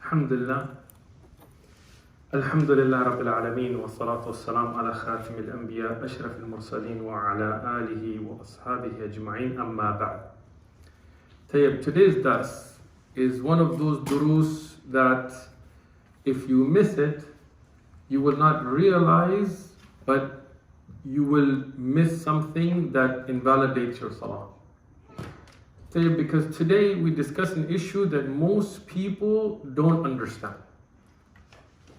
Alhamdulillah. Alhamdulillah Rabbil Alameen wa salatu wa salam ala khatim al-anbiya ashraf al-mursaleen wa ala alihi wa ashabihi ajma'in amma ba'd. Tayyib, today's dars is one of those durus that if you miss it, you will not realize, but you will miss something that invalidates your salah. Because today we discuss an issue that most people don't understand.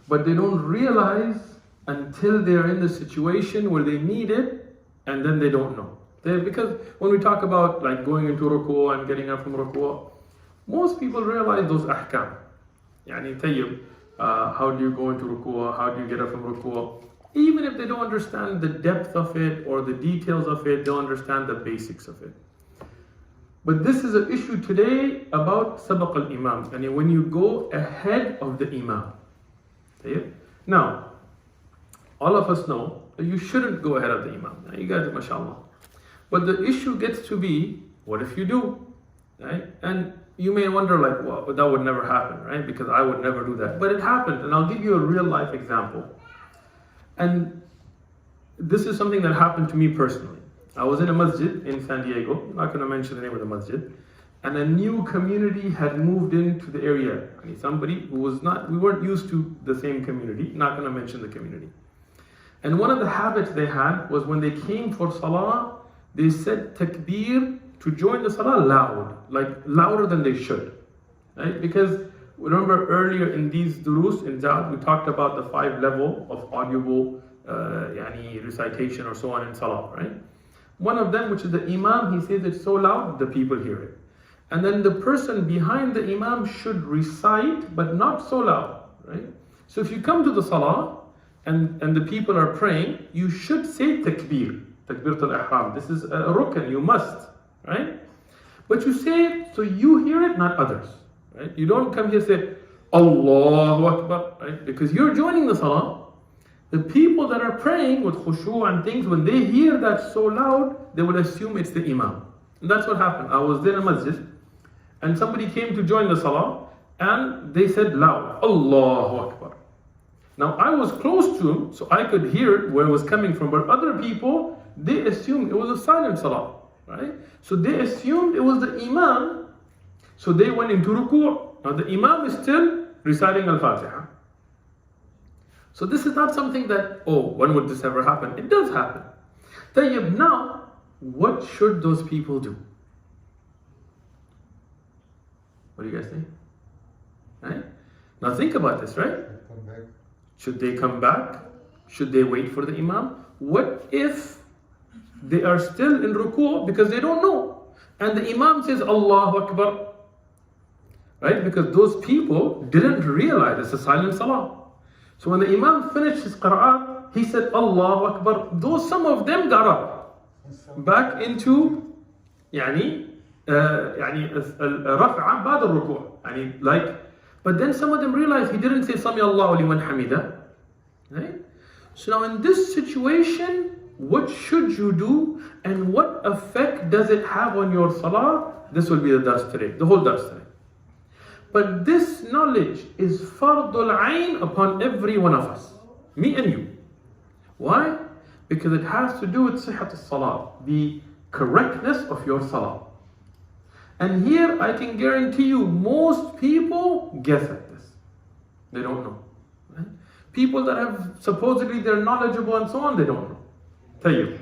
But they don't realize until they're in the situation where they need it, and then they don't know. Because when we talk about like going into ruku' and getting up from ruku', most people realize those ahkam. Yani tayyib, how do you go into ruku', how do you get up from ruku'? Even if they don't understand the depth of it or the details of it, they'll understand the basics of it. But this is an issue today about sabaq al-imam, and when you go ahead of the imam. Now, all of us know that you shouldn't go ahead of the imam. Now, you guys, mashallah. But the issue gets to be, what if you do? Right? And you may wonder like, well, that would never happen, right? Because I would never do that. But it happened, and I'll give you a real life example. And this is something that happened to me personally. I was in a masjid in San Diego, I'm not going to mention the name of the masjid, and a new community had moved into the area. I mean, somebody who was not, we weren't used to the same community, not going to mention the community. And one of the habits they had was when they came for salah, they said takbir to join the salah loud, like louder than they should. Right? Because remember earlier in these durus, in Jad, we talked about the 5 level of audible recitation or so on in salah, right? One of them, which is the imam, he says it so loud the people hear it. And then the person behind the imam should recite, but not so loud, right? So if you come to the salah and the people are praying, you should say takbir, takbiratul ihram. This is a rukn, you must, right? But you say it so you hear it, not others, right? You don't come here and say Allahu Akbar, right? Because you're joining the salah. The people that are praying with khushu' and things, when they hear that so loud, they will assume it's the imam. And that's what happened. I was there in a masjid, and somebody came to join the salah, and they said loud, Allahu Akbar. Now I was close to him, so I could hear where it was coming from, but other people, they assumed it was a silent salah, right? So they assumed it was the imam, so they went into ruku'. Now the imam is still reciting al-Fatiha. So this is not something that, oh, when would this ever happen? It does happen. Tayyib, now, what should those people do? What do you guys think? Right? Now think about this, right? Should they come back? Should they wait for the imam? What if they are still in ruku' because they don't know? And the imam says, Allahu Akbar. Right? Because those people didn't realize it's a silent salah. So when the imam finished his qira'at, he said, Allahu Akbar. Though some of them got up back into raf'a ba'd al-ruku'. But then some of them realized he didn't say Sami Allahu liman hamida. Right? So now in this situation, what should you do and what effect does it have on your salah? This will be the dars today, the whole dars today. But this knowledge is fardul ayn upon every one of us, me and you. Why? Because it has to do with sihat al-salah, the correctness of your salah. And here I can guarantee you, most people guess at this. They don't know. Right? People that have supposedly they're knowledgeable and so on, they don't know. Tayyib.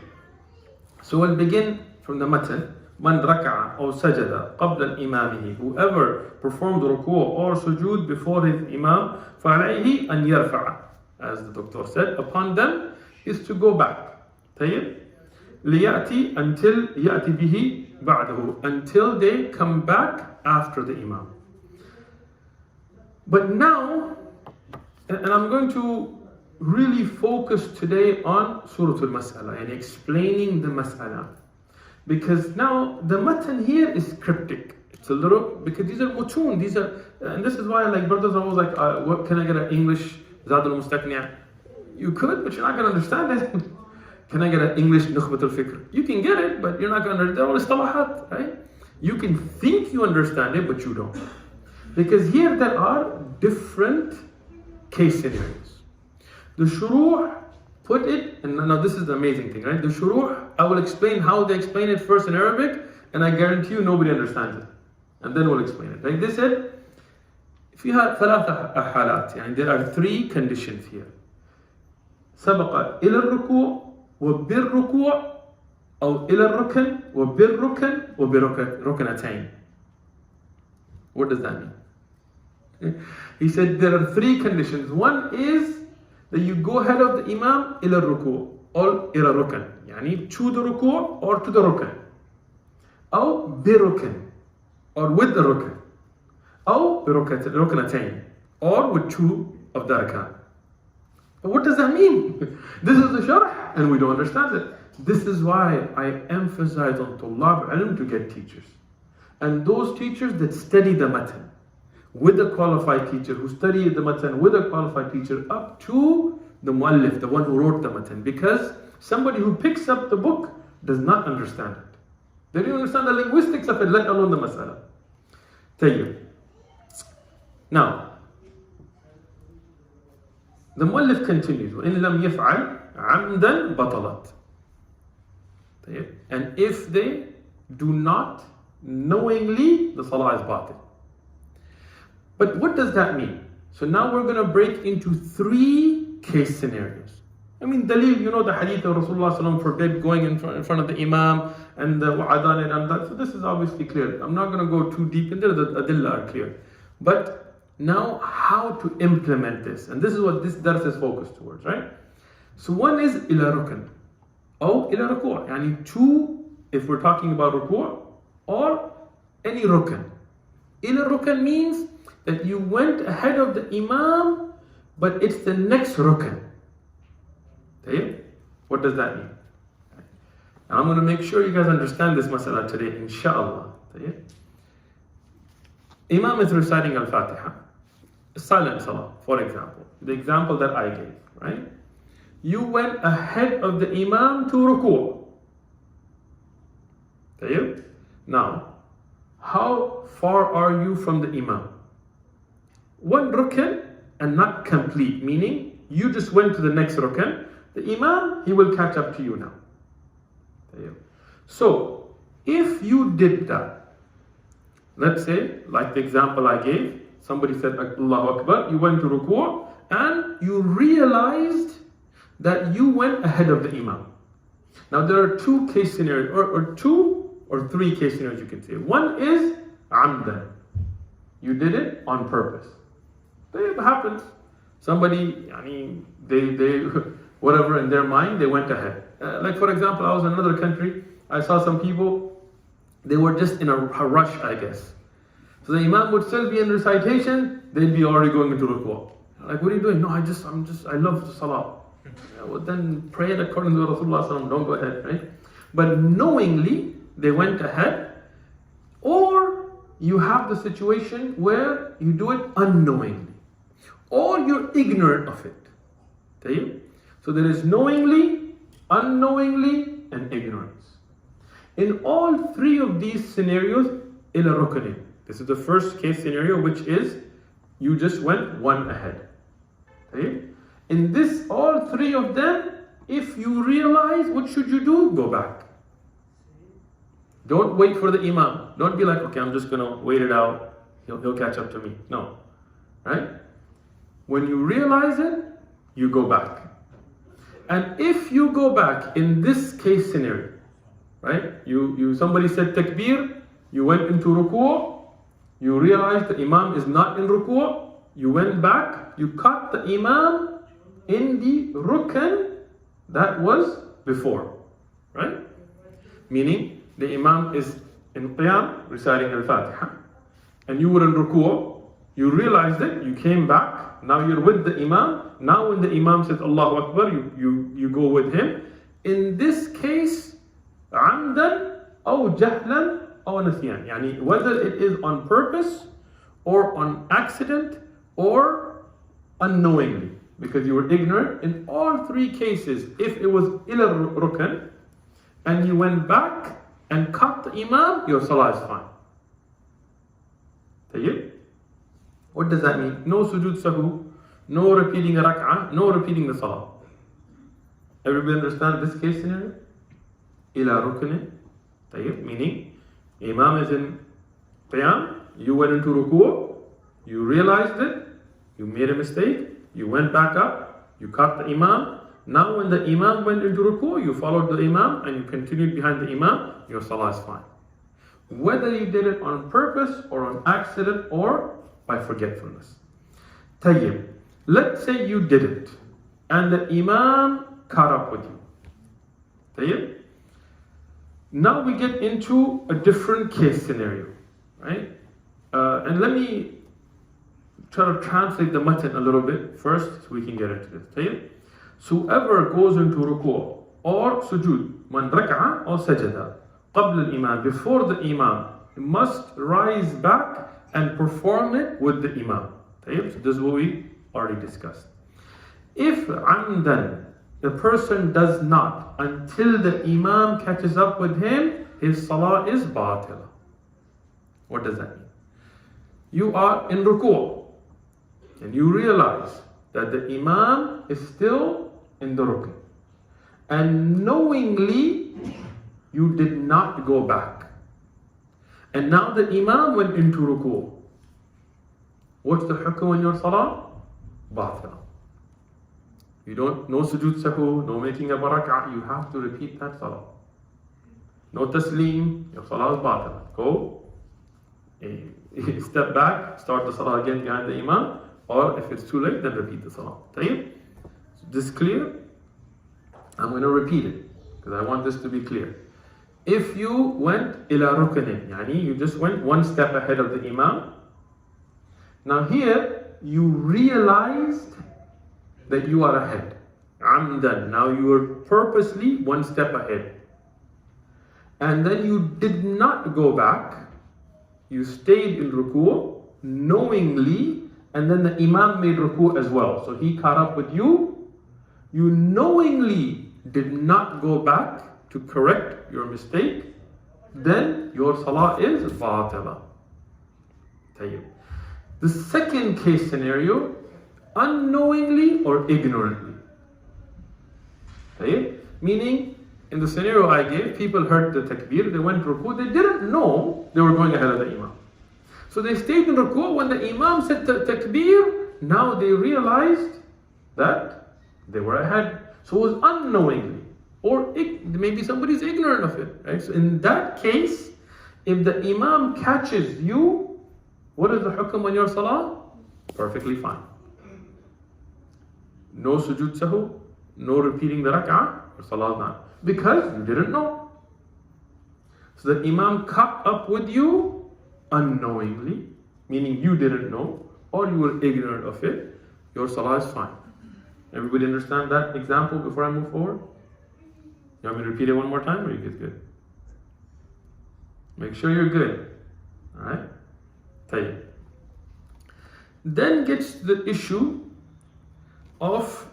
So we'll begin from the Mutsen. Man raka'a or sajada qabla imamihi, whoever performed ruku' or sujood before his imam, فَعَلَيْهِ أَنْ يَرْفَعَ, as the doctor said, upon them is to go back. طيب? لِيَأْتِ until يَأْتِ بِهِ بَعْدَهُ, until they come back after the imam. But now, and I'm going to really focus today on Surah Al-Mas'ala and explaining the Mas'ala. Because now the matan here is cryptic. It's a little, because these are mutun, these are, and this is why like brothers are always like, what can I get an English Zad al-Mustaqni? You could, but you're not going to understand it. Can I get an English Nukhbat al-Fiqh? You can get it, but you're not going to understand. They're all istalahat, right? You can think you understand it, but you don't. Because here there are different case scenarios. The shuruh put it, and now this is the amazing thing, right? The shuruh, I will explain how they explain it first in Arabic, and I guarantee you nobody understands it. And then we'll explain it. Like they said, if you have ثلاثة حالات, and there are three conditions here. سبق إلى الركوع وبالركوع أو إلى الركن وبالركن وبركنتين. What does that mean? He said there are three conditions. One is that you go ahead of the Imam إلى الركوع or إلى الركن, يعني to the ركوع or to the ركن, أو بركن or with the ركن, أو بركنتين or with two of the arkan. But what does that mean? This is the sharh and we don't understand it. This is why I emphasize on Tullab ilm to get teachers. And those teachers that study the matan with a qualified teacher, who study the matan with a qualified teacher, up to the muallif, the one who wrote the matan. Because somebody who picks up the book does not understand it. They don't understand the linguistics of it, let alone the masala. Tayyib. Now, the muallif continues, وَإِن لَمْ يَفْعَلْ عَمْدًا بَطَلَتْ. And if they do not knowingly, the salah is batil. But what does that mean? So now we're going to break into three case scenarios. I mean, dalil, you know the hadith of Rasulullah forbid going in front of the Imam and the wa'adan and that. So this is obviously clear. I'm not going to go too deep in there, the adillah are clear. But now how to implement this. And this is what this dars is focused towards, right? So one is ila rukn. Or ila ruku'. Yani two, if we're talking about ruku' or any rukn. Ila rukn means that you went ahead of the Imam, but it's the next rukn. Okay? What does that mean? And I'm going to make sure you guys understand this masala today, inshallah. Okay? Imam is reciting Al-Fatiha, silent salah, for example. The example that I gave, right? You went ahead of the Imam to ruku'. Okay? Now, how far are you from the Imam? One rukn and not complete, meaning you just went to the next rukn. The Imam, he will catch up to you now. So, if you did that, let's say, like the example I gave, somebody said Allahu Akbar, you went to ruku' and you realized that you went ahead of the Imam. Now there are two case scenarios, or two or three case scenarios you can say. One is amdan. You did it on purpose. It happens. Somebody, they whatever in their mind, they went ahead. Like for example, I was in another country, I saw some people, they were just in a rush, I guess. So the Imam would still be in recitation, they'd be already going into ruku'. Like, what are you doing? No, I love the salah. Well, then pray it according to Rasulullah, don't go ahead, right? But knowingly, they went ahead. Or you have the situation where you do it unknowingly. Or you're ignorant of it. Okay? So there is knowingly, unknowingly, and ignorance. In all three of these scenarios, ila ruknin. This is the first case scenario, which is you just went one ahead. Okay? In this, all three of them, if you realize, what should you do? Go back. Don't wait for the Imam. Don't be like, okay, I'm just going to wait it out. He'll catch up to me. No. Right? When you realize it, you go back. And if you go back in this case scenario, right? Somebody said takbir, you went into ruku', you realized the Imam is not in ruku', you went back, you caught the Imam in the rukn that was before, right? Meaning the Imam is in qiyam reciting Al-Fatiha, and you were in ruku', you realized it, you came back, now you're with the Imam. Now when the Imam says Allahu Akbar, you go with him. In this case, amdan or jahlan or nasyan, yani whether it is on purpose or on accident or unknowingly, because you were ignorant. In all three cases, if it was ila rukn and you went back and caught the Imam, your salah is fine. Tayyib? What does that mean? No sujood sahu, no repeating a rak'ah, no repeating the salah. Everybody understand this case scenario? Ila ruknin, meaning Imam is in qiyam, you went into ruku', you realized it, you made a mistake, you went back up, you caught the Imam. Now when the Imam went into ruku', you followed the Imam and you continued behind the Imam, your salah is fine. Whether you did it on purpose or on accident or by forgetfulness. Tayyib. Let's say you did it and the Imam caught up with you. Tayyib. Now we get into a different case scenario, right? And let me try to translate the Mutsen a little bit first so we can get into this. Tayyib. So whoever goes into ruku' or sujood, man rak'a or sajada, qabl al-imam, before the imam, must rise back and perform it with the imam. So this is what we already discussed. If amdan, the person does not until the imam catches up with him, his salah is batila. What does that mean? You are in ruku' and you realize that the imam is still in the rukn, and knowingly you did not go back, and now the imam went into ruku'. What's the hukm in your salah? Batila. You don't, no sujood sahu, no making a barakah, you have to repeat that salah. No taslim, your salah is batila. Go, step back, start the salah again behind the imam, or if it's too late, then repeat the salah. Tayyib? This clear? I'm going to repeat it because I want this to be clear. If you went ila rukunin, yani you just went one step ahead of the imam. Now here you realized that you are ahead. Amdan. Now you are purposely one step ahead. And then you did not go back. You stayed in ruku' knowingly, and then the imam made ruku' as well. So he caught up with you. You knowingly did not go back to correct your mistake, then your salah is batila. The second case scenario, unknowingly or ignorantly. Meaning, in the scenario I gave, people heard the takbir, they went ruku', they didn't know they were going ahead of the imam. So they stayed in ruku', when the imam said the takbir, now they realized that they were ahead. So it was unknowingly, or maybe somebody's ignorant of it, right? So in that case, if the imam catches you, what is the hukm on your salah? Perfectly fine. No sujood sahu, no repeating the rak'ah, your salah is not. Because you didn't know. So the imam caught up with you unknowingly, meaning you didn't know, or you were ignorant of it, your salah is fine. Everybody understand that example before I move forward? You want me to repeat it one more time, or you get good? Make sure you're good. Alright? Tayyib. Then gets the issue of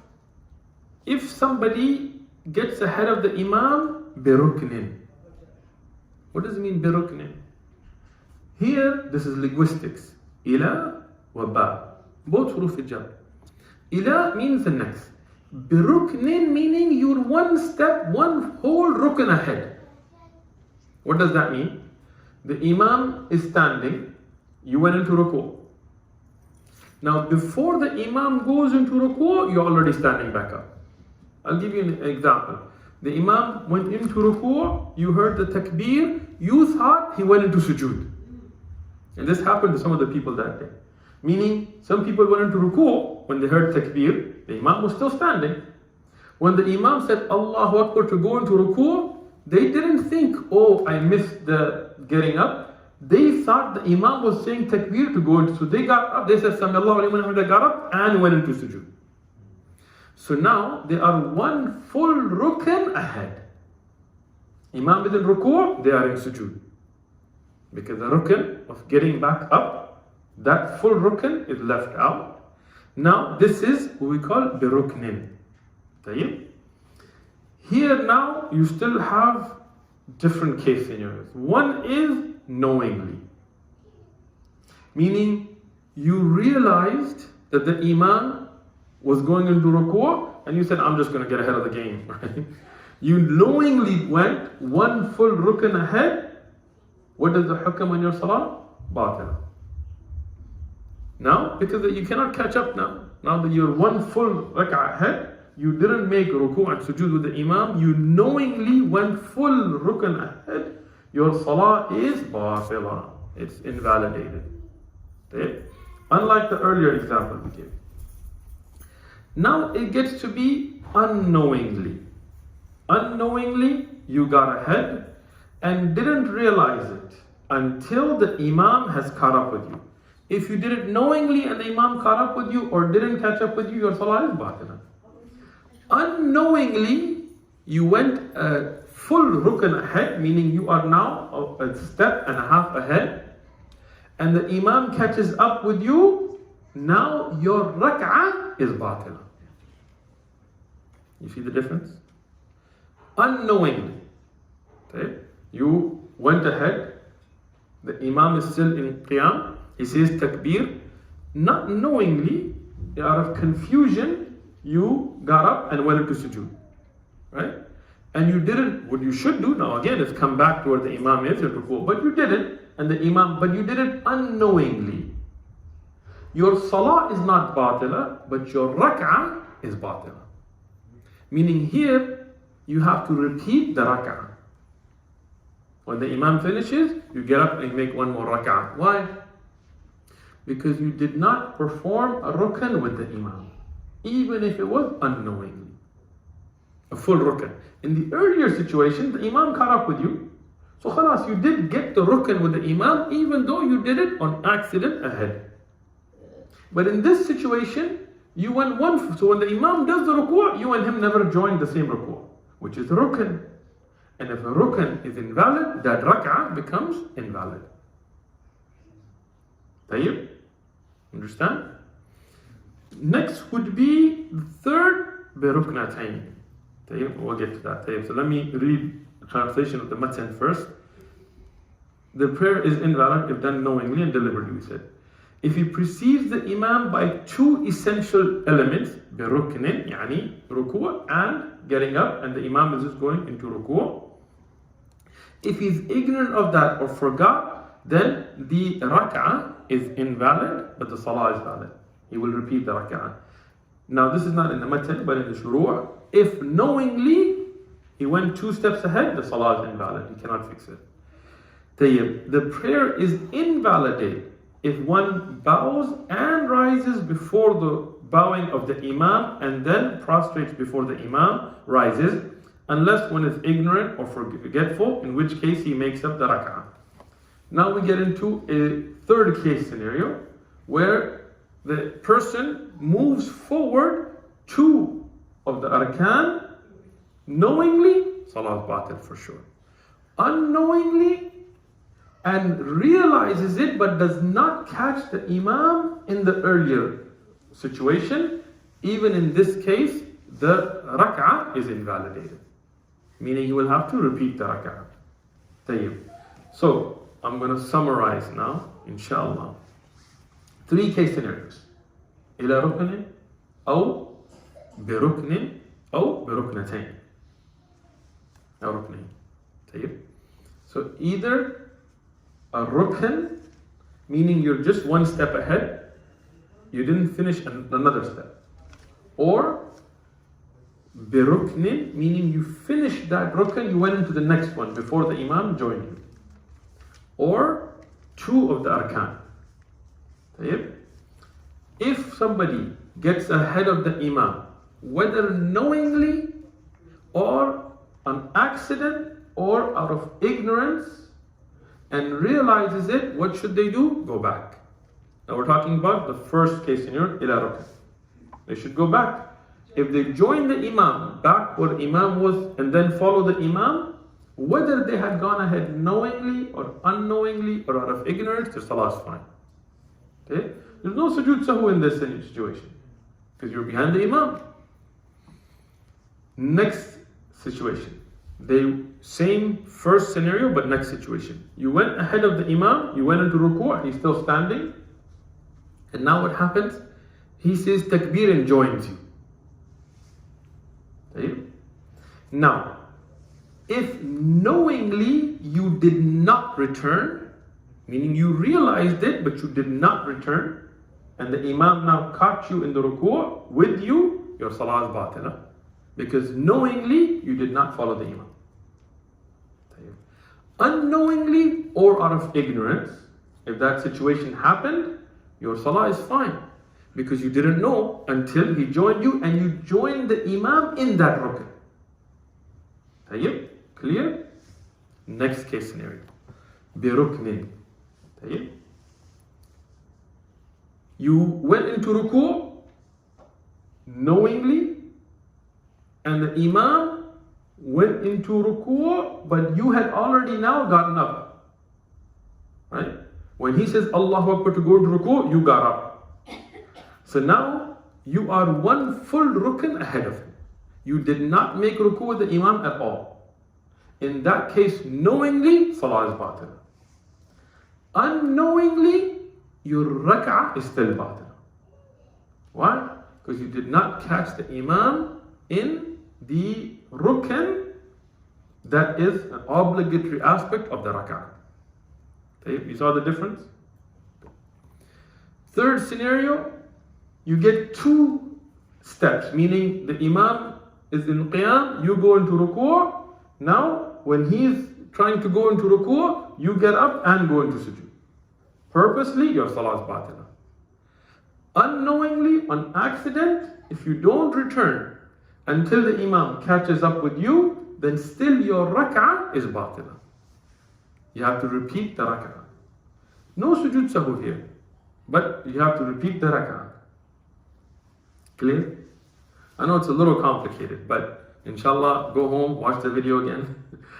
if somebody gets ahead of the imam biruknin. What does it mean biruknin? Here, this is linguistics. Ila wa ba. Both huruf al-jar. Ila means the next. Biruknin meaning you're one step, one whole rukn ahead. What does that mean? The imam is standing, you went into ruku'. Now before the imam goes into ruku', you're already standing back up. I'll give you an example. The imam went into ruku', you heard the takbir, you thought he went into sujood. And this happened to some of the people that day. Meaning, some people went into ruku' when they heard takbir, the imam was still standing. When the imam said Allahu Akbar to go into ruku', they didn't think, oh, I missed the getting up. They thought the imam was saying takbir to go into, so they got up, they said Sami Allahu liman hamidah, got up and went into sujood. So now they are one full rukn ahead. Imam is in ruku', they are in sujood. Because the rukn of getting back up, that full rukn is left out. Now this is what we call biruknin. Here now you still have different case scenarios. One is knowingly. Meaning you realized that the Imam was going into ruku' and you said, I'm just going to get ahead of the game. Right? You knowingly went one full rukn ahead. What is the hukm on your salah? Batila. Now, because you cannot catch up now. Now that you're one full rak'ah ahead, you didn't make ruku' and sujood with the Imam, you knowingly went full rukn ahead, your salah is batila. It's invalidated. Okay? Unlike the earlier example we gave. Now it gets to be unknowingly. Unknowingly, you got ahead and didn't realize it until the Imam has caught up with you. If you did it knowingly and the Imam caught up with you or didn't catch up with you, your salah is batila. Unknowingly, you went a full rukn ahead, meaning you are now a step and a half ahead, and the Imam catches up with you, now your rak'ah is batila. You see the difference? Unknowingly, okay? You went ahead, the Imam is still in qiyam, he says takbir, not knowingly, out of confusion, you got up and went into sujood, right? And you didn't, what you should do now again is come back to where the Imam is, but you didn't, and the Imam, but you did it unknowingly. Your salah is not batila, but your rak'ah is batila. Meaning here, you have to repeat the rak'ah. When the Imam finishes, you get up and you make one more rak'ah. Why? Because you did not perform a rukn with the Imam, even if it was unknowingly. A full rukn. In the earlier situation, the Imam caught up with you. So khalas, you did get the rukn with the Imam, even though you did it on accident ahead. But in this situation, you went one, so when the Imam does the ruku', you and him never joined the same ruku', which is rukn. And if a rukn is invalid, that rak'ah becomes invalid. Tayyib? Understand? Next would be the third, biruknatayn. Tayyib? We'll get to that. Tayyib. So let me read the translation of the Mutsen first. The prayer is invalid if done knowingly and deliberately, we said. If he precedes the Imam by two essential elements, biruknin, yani ruku' and getting up, and the Imam is just going into ruku'. If he's ignorant of that or forgot, then the rak'ah is invalid, but the salah is valid. He will repeat the rak'ah. Now this is not in the matan, but in the shuru'. If knowingly he went two steps ahead, the salah is invalid. He cannot fix it. Tayyib. The prayer is invalidated if one bows and rises before the bowing of the Imam and then prostrates before the Imam rises, unless one is ignorant or forgetful, in which case he makes up the rak'ah. Now we get into a third case scenario where the person moves forward two of the arkan knowingly, salah is batil for sure. Unknowingly, and realizes it but does not catch the Imam in the earlier situation. Even in this case, the rak'ah is invalidated. Meaning he will have to repeat the rak'ah. Tayyib. So, I'm going to summarize now, inshallah. Three case scenarios. إلى ركن أو بركن أو بركنتين. أو ركنين. طيب. So either a rukn, meaning you're just one step ahead, you didn't finish another step. Or biruknin, meaning you finished that rukn, you went into the next one before the Imam joined you. Or two of the arkan. طيب. If somebody gets ahead of the Imam, whether knowingly or on accident or out of ignorance, and realizes it, what should they do? Go back. Now we're talking about the first case scenario, ila rukn. They should go back. If they join the Imam back where the Imam was and then follow the Imam, whether they had gone ahead knowingly or unknowingly or out of ignorance, their salah is fine. Okay? There's no sujood sahu in this situation because you're behind the Imam. Next situation. Same first scenario, but next situation. You went ahead of the Imam, you went into ruku', he's still standing. And now what happens? He says takbir and joins you. Okay? Now, if knowingly you did not return, meaning you realized it but you did not return, and the Imam now caught you in the ruku' with you, your salah is batila. Because knowingly you did not follow the Imam. Unknowingly or out of ignorance, if that situation happened, your salah is fine. Because you didn't know until he joined you and you joined the Imam in that rukn. Clear? Next case scenario. بركن. You went into ruku' knowingly, and the Imam went into ruku' but you had already now gotten up. Right? When he says Allahu Akbar to go into ruku', you got up. So now you are one full rukn ahead of him. You did not make ruku' with the Imam at all. In that case, knowingly, salah is batil. Unknowingly, your rak'ah is still batil. Why? Because you did not catch the Imam in the rukn that is an obligatory aspect of the rak'ah. Okay, you saw the difference? Third scenario, you get two steps, meaning the Imam is in qiyam, you go into ruku'. Now, when he's trying to go into ruku', you get up and go into sujood. Purposely, your salah is batila. Unknowingly, on accident, if you don't return until the Imam catches up with you, then still your rak'ah is batila. You have to repeat the rak'ah. No sujood sahu here, but you have to repeat the rak'ah. Clear? I know it's a little complicated, but inshallah, go home, watch the video again.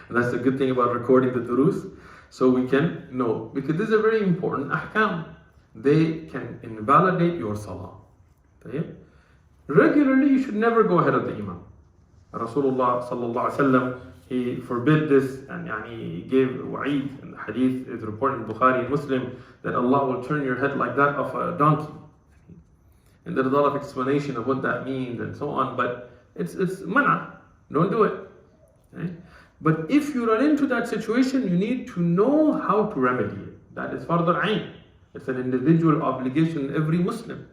And that's the good thing about recording the durus, so we can know. Because this is a very important ahkam. They can invalidate your salah. Regularly, you should never go ahead of the Imam. Rasulullah sallallahu alaihi wasallam, he forbid this, and he gave wa'id, and the hadith is reported in Bukhari and Muslim, that Allah will turn your head like that of a donkey. And there's a lot of explanation of what that means and so on, but it's mana. Don't do it. Okay? But if you run into that situation, you need to know how to remedy it. That is fard al-ain. It's an individual obligation in every Muslim.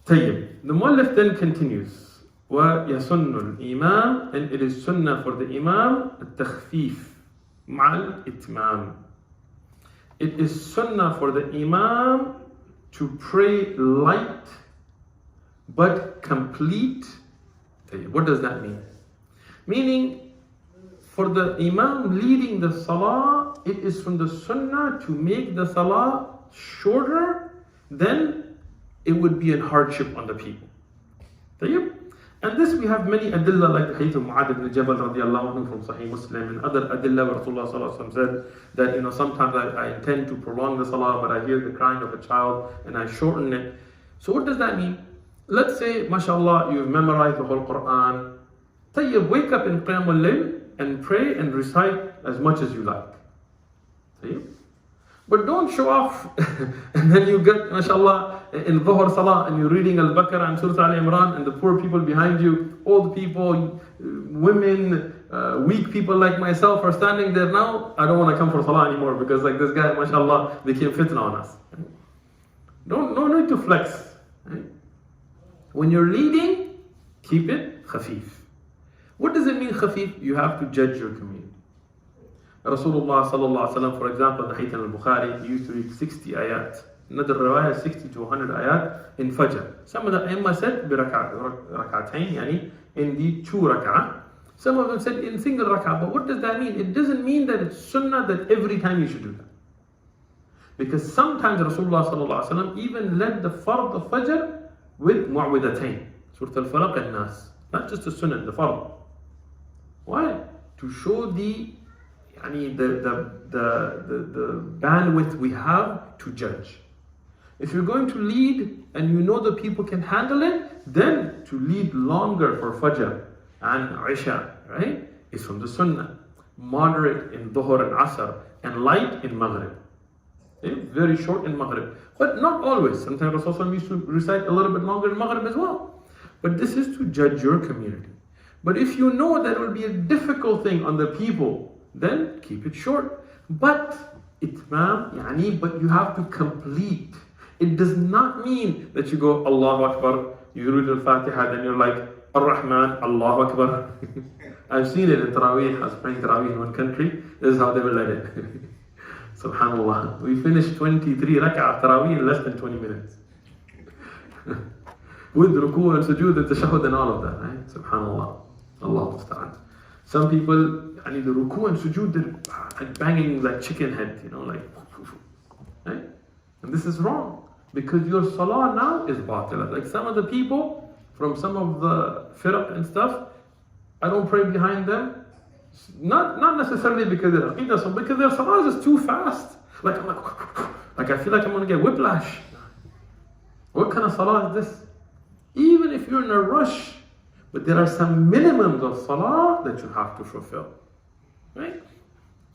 The muallif then continues. وَيَسُنُّ الْإِمَامِ, and it is sunnah for the Imam التخفيف مع الإتمام. It is sunnah for the Imam to pray light but complete. What does that mean? Meaning, for the Imam leading the salah, it is from the sunnah to make the salah shorter, then it would be a hardship on the people. And this we have many adillah, like the hadith of Mu'adh ibn Jabal radiallahu anhu from Sahih Muslim, and other adillah where Rasulullah sallallahu alaihi wasallam said that sometimes I intend to prolong the salah, but I hear the crying of a child and I shorten it. So what does that mean? Let's say, mashallah, you've memorized the whole Quran. Wake up in Qiyam al-Layl and pray and recite as much as you like. But don't show off and then you get, mashallah, in Dhuhr Salah and you're reading Al-Baqarah and Surah Al-Imran, and the poor people behind you, old people, women, weak people like myself are standing there. Now I don't want to come for Salah anymore because like this guy, mashallah, became fitna on us. No need to flex. When you're leading, keep it khafif. What does it mean khafif? You have to judge your community. Rasulullah sallallahu alaihi wasallam, for example, in the hadith al-Bukhari, he used to read 60 ayat. Another riwayah, 60 to 100 ayat in Fajr. Some of the Imam said rak'atayn, yani in the 2 rak'ah. Some of them said in single rak'ah. But what does that mean? It doesn't mean that it's sunnah that every time you should do that. Because sometimes Rasulullah sallallahu alaihi wasallam even led the fard of Fajr with mu'awwidatayn, Surah Al-Falaq and Nas. Not just the sunnah, the fard. Why? To show the bandwidth we have to judge. If you're going to lead and you know the people can handle it, then to lead longer for Fajr and Isha, right, is from the Sunnah. Moderate in Dhuhr and Asr, and light in Maghrib. Okay? Very short in Maghrib. But not always. Sometimes Rasulullah used to recite a little bit longer in Maghrib as well. But this is to judge your community. But if you know that it will be a difficult thing on the people, then keep it short. But itmam, but you have to complete. It does not mean that you go Allahu Akbar, you read al-Fatiha, then you're like Ar-Rahman, Allahu Akbar. I've seen it in Taraweeh. I was praying Taraweeh in one country. This is how they will let it. Subhanallah. We finished 23 rak'ah Taraweeh in less than 20 minutes. With ruku and sujood and tashahud and all of that, right? Subhanallah. Allah musta'an. Some people, the ruku and sujood, they're banging like chicken head, like, right? And this is wrong. Because your salah now is batila. Like some of the people from some of the firaq and stuff, I don't pray behind them. Not necessarily because they're aqidah, because their salah is too fast. Like I feel like I'm going to get whiplash. What kind of salah is this? Even if you're in a rush, but there are some minimums of salah that you have to fulfill. Right?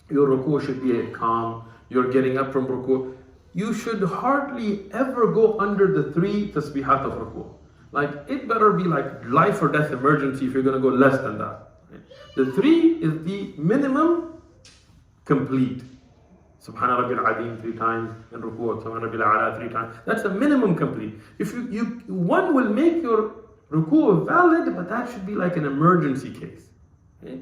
Your ruku should be calm. You're getting up from ruku. You should hardly ever go under the 3 tasbihat of ruku. Like it better be like life or death emergency if you're going to go less than that. Right? The 3 is the minimum complete. Subhana Rabbil Azim 3 times in ruku, Subhana Rabbil A'la 3 times. That's a minimum complete. If one will make your ruku valid, but that should be like an emergency case. Okay?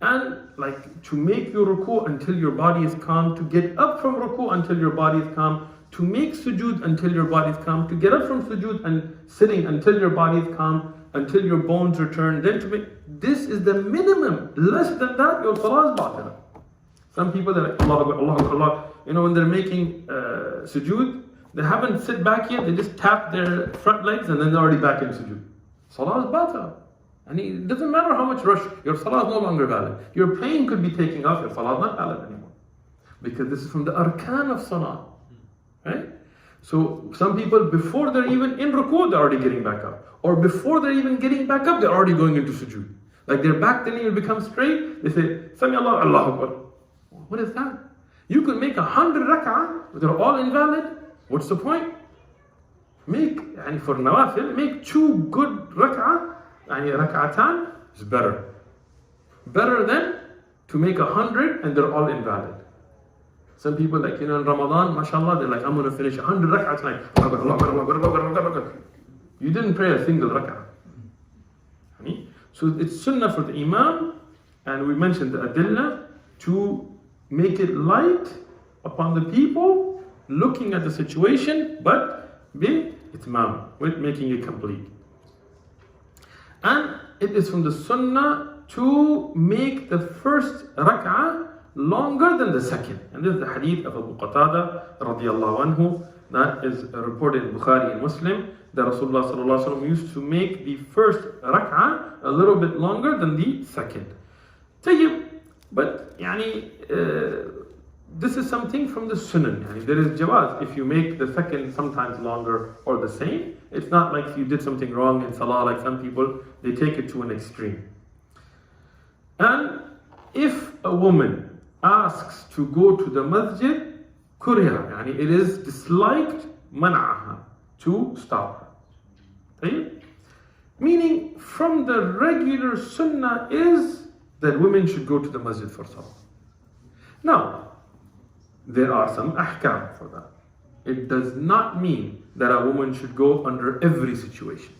And like to make your ruku until your body is calm, to get up from ruku until your body is calm, to make sujood until your body is calm, to get up from sujood and sitting until your body is calm, until your bones return, then to make, this is the minimum. Less than that, your salah is batila. Some people are like, Allah, Allah, Allah. When they're making sujood, they haven't sit back yet, they just tap their front legs and then they're already back in sujood. Salah is batila. And it doesn't matter how much rush, your salah is no longer valid. Your plane could be taking off, your salah is not valid anymore. Because this is from the arkan of salah. Right? So some people, before they're even in ruku, they're already getting back up. Or before they're even getting back up, they're already going into sujood. Like their back didn't even become straight, they say, Sami Allah, Allahu Akbar. What is that? You could make 100 rak'ah, but they're all invalid. What's the point? For nawafil, make 2 good rak'ah, rak'atan is better. Better than to make 100 and they're all invalid. Some people in Ramadan, mashallah, they're like, I'm going to finish 100 rak'ah tonight. You didn't pray a single rak'ah. So it's sunnah for the imam, and we mentioned the adillah, to make it light upon the people, looking at the situation, but bil itmam, with making it complete. And it is from the sunnah to make the first rak'ah longer than the second. And this is the hadith of Abu Qatada radiyallahu anhu, that is reported in Bukhari and Muslim, that Rasulullah sallallahu alaihi wasallam used to make the first rak'ah a little bit longer than the second. Tayyib. But this is something from the sunnah. There is jawaz if you make the second sometimes longer or the same. It's not like you did something wrong in salah, like some people, they take it to an extreme. And if a woman asks to go to the masjid, kuriha, it is disliked, man'aha, to stop her. Okay? Meaning, from the regular sunnah is that women should go to the masjid for salah. Now, there are some ahkam for that. It does not mean that a woman should go under every situation.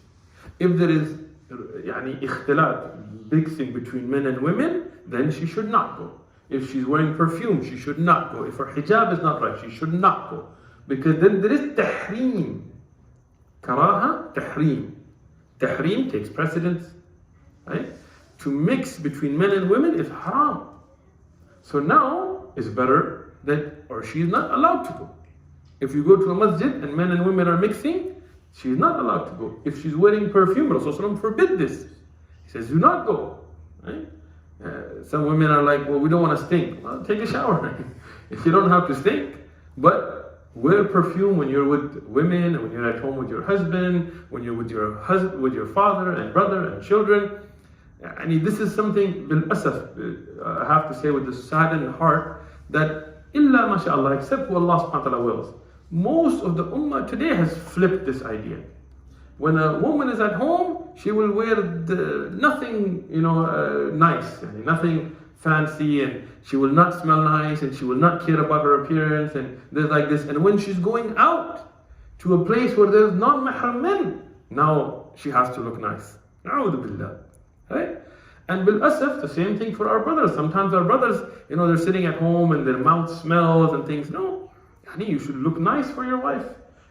If there is ikhtilat, big thing between men and women, then she should not go. If she's wearing perfume, she should not go. If her hijab is not right, she should not go. Because then there is tahreem. Karaha, tahreem. Tahreem takes precedence. Right? To mix between men and women is haram. So now it's better that, or she is not allowed to go. If you go to a masjid and men and women are mixing, she is not allowed to go. If she's wearing perfume, Rasulullah forbid this. He says, do not go. Right? Some women are like, well, we don't want to stink. Well, take a shower. If you don't have to stink, but wear perfume when you're with women, and when you're at home with your husband, when you're with your father and brother and children. This is something, bil asaf, I have to say with a saddened heart, that Illa mashallah, except who Allah subhanahu wa ta'ala wills. Most of the ummah today has flipped this idea. When a woman is at home, she will wear nothing, nice, nothing fancy, and she will not smell nice, and she will not care about her appearance, and there's like this. And when she's going out to a place where there's non-mahram men, now she has to look nice. A'udhu billah. Right? And bil asaf, the same thing for our brothers. Sometimes our brothers, they're sitting at home and their mouth smells and things. No, you should look nice for your wife.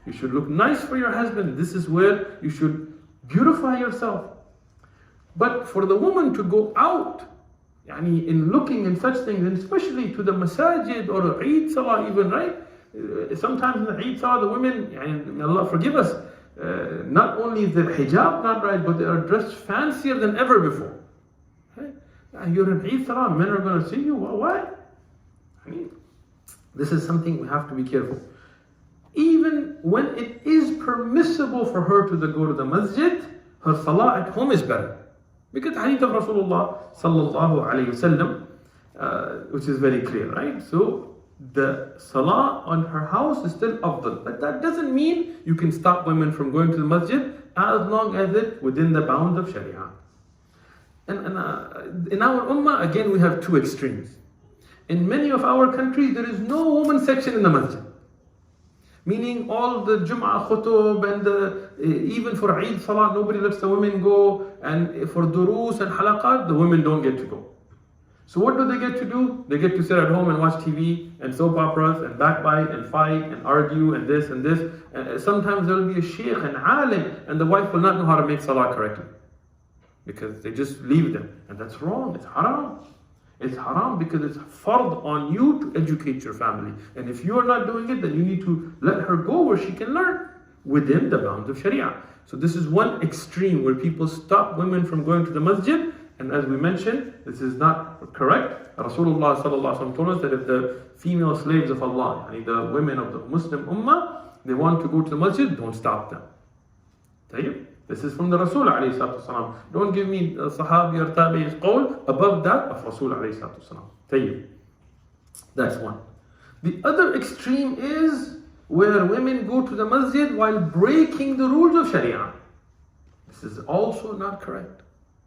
You should look nice for your husband. This is where you should beautify yourself. But for the woman to go out, in looking in such things, and especially to the masajid or Eid Salah even, right? Sometimes in the Eid Salah, the women, may Allah forgive us, not only is their hijab not right, but they are dressed fancier than ever before. Right? You're in Eid Salah, men are going to see you. Why? This is something we have to be careful. Even when it is permissible for her to go to the masjid, her salah at home is better. Because hadith of Rasulullah sallallahu alayhi wasallam, which is very clear, right? So the salah on her house is still afdal. But that doesn't mean you can stop women from going to the masjid as long as it's within the bounds of Sharia. And in our ummah, again, we have two extremes. In many of our countries, there is no woman section in the masjid. Meaning all the Jum'ah khutub and even for Eid Salah, nobody lets the women go. And for durus and halaqat, the women don't get to go. So what do they get to do? They get to sit at home and watch TV and soap operas and backbite and fight and argue and this and this. And sometimes there will be a sheikh and alim and the wife will not know how to make salah correctly. Because they just leave them. And that's wrong, it's haram. It's haram because it's fard on you to educate your family. And if you are not doing it, then you need to let her go where she can learn within the bounds of Sharia. So this is one extreme where people stop women from going to the masjid. And as we mentioned, this is not correct. Rasulullah sallallahu alaihi wasallam told us that if the female slaves of Allah, the women of the Muslim ummah, they want to go to the masjid, don't stop them. Tayyib? This is from the Rasul alayhi salatu wasalam. Don't give me Sahabi or Tabi'i's qawl above that of Rasul alayhi salatu wasalam. Tayyib. That's one. The other extreme is where women go to the masjid while breaking the rules of Sharia. This is also not correct.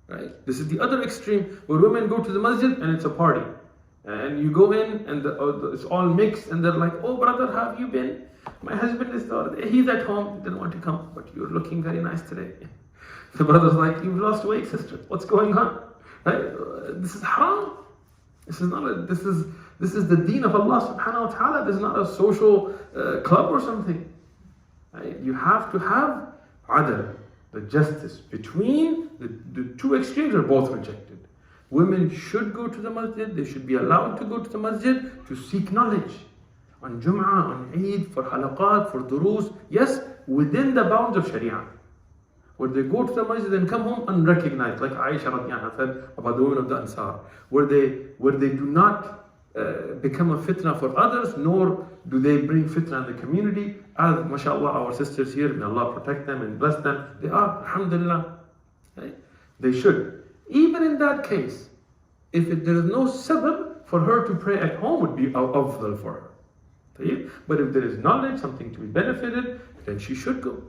Right? This is the other extreme where women go to the masjid and it's a party. And you go in and it's all mixed and they're like, oh brother, how have you been? My husband is there, he's at home, didn't want to come, but you're looking very nice today. The brother's like, you've lost weight, sister, what's going on? Right? This is haram. This is the deen of Allah subhanahu wa ta'ala. This is not a social club or something. Right? You have to have adl, the justice between the two extremes are both rejected. Women should go to the masjid, they should be allowed to go to the masjid to seek knowledge. On Jum'ah, on Eid, for halaqat, for durus, yes, within the bounds of Sharia. Where they go to the masjid and come home unrecognized, like Aisha radhiyallahu anha said about the women of the Ansar, where they do not become a fitna for others, nor do they bring fitna in the community. As mashallah, our sisters here, may Allah protect them and bless them, they are, alhamdulillah. Right? They should. Even in that case, if there is no sabab for her to pray at home, would be afdal for her. But if there is knowledge, something to be benefited, then she should go.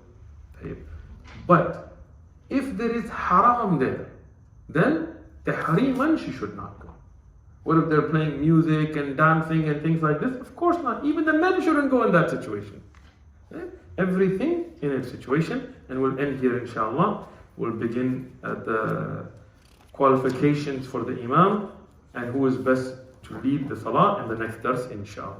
But if there is haram there, then tahriman, she should not go. What if they're playing music and dancing and things like this? Of course not. Even the men shouldn't go in that situation. Everything in its situation. And we'll end here inshallah. We'll begin at the qualifications for the Imam and who is best to lead the salah in the next dars inshallah.